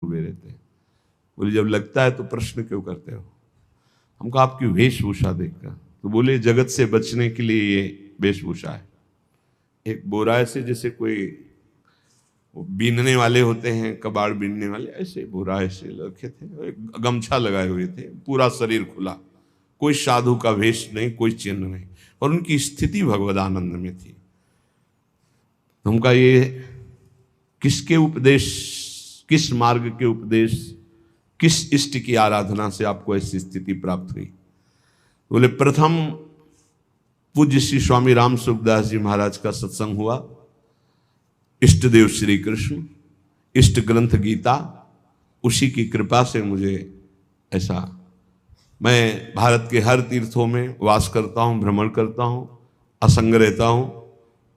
डूबे रहते हैं। बोले जब लगता है तो प्रश्न क्यों करते हो? हमको आपकी वेशभूषा देखकर। तो बोले जगत से बचने के लिए ये वेशभूषा है। एक बोरा ऐसे जैसे कोई बीनने वाले होते हैं, कबाड़ बीनने वाले, ऐसे बोरा ऐसे रखे थे, एक गमछा लगाए हुए थे, पूरा शरीर खुला, कोई साधु का वेश नहीं, कोई चिन्ह नहीं, और उनकी स्थिति भगवदानंद में थी। उनका ये किसके उपदेश, किस मार्ग के उपदेश, किस इष्ट की आराधना से आपको ऐसी स्थिति प्राप्त हुई? बोले प्रथम पूज्य श्री स्वामी राम सुखदास जी महाराज का सत्संग हुआ, इष्ट देव श्री कृष्ण, इष्ट ग्रंथ गीता, उसी की कृपा से मुझे ऐसा, मैं भारत के हर तीर्थों में वास करता हूँ, भ्रमण करता हूँ, असंग रहता हूँ,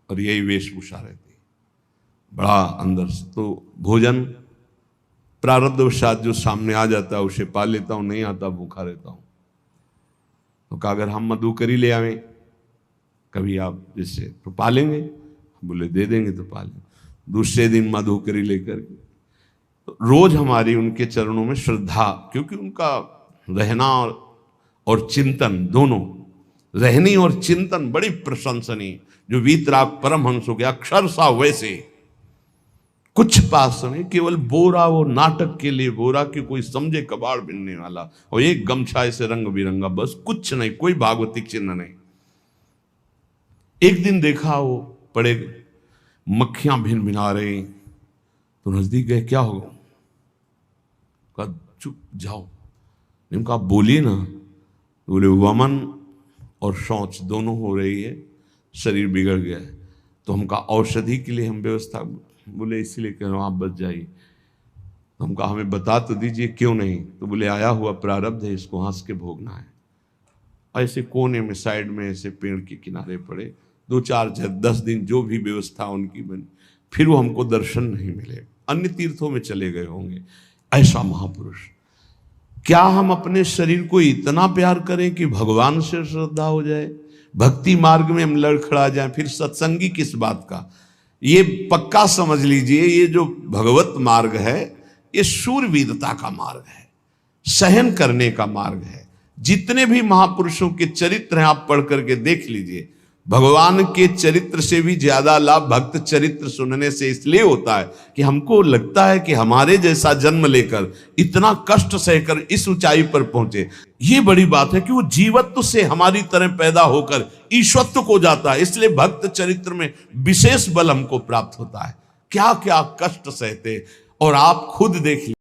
और यही वेशभूषा रहती है बड़ा अंदर से। तो भोजन प्रारब्धवशात जो सामने आ जाता है उसे पा लेता हूँ, नहीं आता भूखा रहता हूँ। तो कहा अगर हम मधुकरी ले आवें कभी आप जिससे तो पालेंगे? बोले दे देंगे तो पालेंगे। दूसरे दिन मधुकरी लेकर तो रोज हमारी उनके चरणों में श्रद्धा, क्योंकि उनका रहना और चिंतन दोनों, रहनी और चिंतन बड़ी प्रशंसनीय, जो वीतराग परमहंसों के अक्षर सा वैसे कुछ पास नहीं, केवल बोरा, वो नाटक के लिए बोरा कि कोई समझे कबाड़ बिनने वाला, और एक गमछा ऐसे रंग बिरंगा, बस कुछ नहीं, कोई भागवतिक चिन्ह नहीं। एक दिन देखा वो पड़े मक्खियां भिन भिना रही, तो नजदीक गए, क्या होगा? कहा चुप जाओ। कहा बोलिए ना। बोले वमन और शौच दोनों हो रही है, शरीर बिगड़ गया है। तो हम कहा औषधि के लिए हम व्यवस्था, बोले इसीलिए कह रहा हूँ आप बच जाइए। तो हम कहा हमें बता तो दीजिए क्यों नहीं? तो बोले आया हुआ प्रारब्ध है, इसको हंस के भोगना है। ऐसे कोने में साइड में ऐसे पेड़ के किनारे पड़े, 2-4-10 दिन जो भी व्यवस्था उनकी बनी, फिर वो हमको दर्शन नहीं मिले, अन्य तीर्थों में चले गए होंगे। ऐसा महापुरुष, क्या हम अपने शरीर को इतना प्यार करें कि भगवान से श्रद्धा हो जाए, भक्ति मार्ग में हम लड़खड़ा जाएं, फिर सत्संगी किस बात का? ये पक्का समझ लीजिए, ये जो भगवत मार्ग है ये शूरवीरता का मार्ग है, सहन करने का मार्ग है। जितने भी महापुरुषों के चरित्र हैं आप पढ़ करके देख लीजिए, भगवान के चरित्र से भी ज्यादा लाभ भक्त चरित्र सुनने से इसलिए होता है कि हमको लगता है कि हमारे जैसा जन्म लेकर इतना कष्ट सहकर इस ऊंचाई पर पहुंचे, ये बड़ी बात है कि वो जीवत्व से हमारी तरह पैदा होकर ईश्वत्व को जाता है। इसलिए भक्त चरित्र में विशेष बल हमको प्राप्त होता है। क्या क्या कष्ट सहते, और आप खुद देख